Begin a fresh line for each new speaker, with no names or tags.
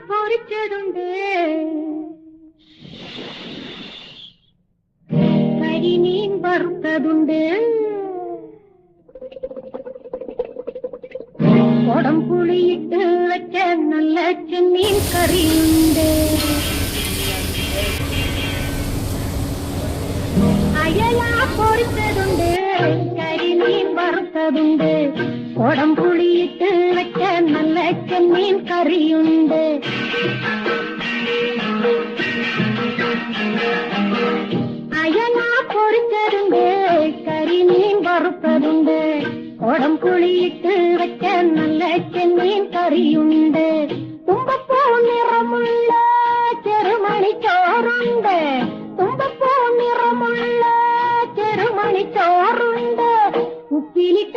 പൊരിച്ചതുണ്ട്, കരിമീൻ വറുത്തതുണ്ട്, കൊടംപുളിയിട്ട് വെച്ച നല്ല ചെമ്മീൻ കറിയുണ്ട്, അയല പൊരിച്ചതുണ്ട്, കരിമീൻ വറുത്തതുണ്ട്, കൊടംപുളിയിട്ട് വെച്ച നല്ല ചെമ്മീൻ കറിയുണ്ട്, അയല പൊരിച്ചതുണ്ട്, കരിമീൻ വറുത്തതുണ്ട്, കൊടംപുളിയിട്ട് വെച്ച നല്ല ചെമ്മീൻ കറിയുണ്ട്, തുമ്പപ്പൂ നിറമുള്ള ചെറുമണി ചോറുണ്ട്, തുമ്പപ്പൂ നിറമുള്ള ചെറുമണി ചോറുണ്ട്, ഉപ്പിലിട്ട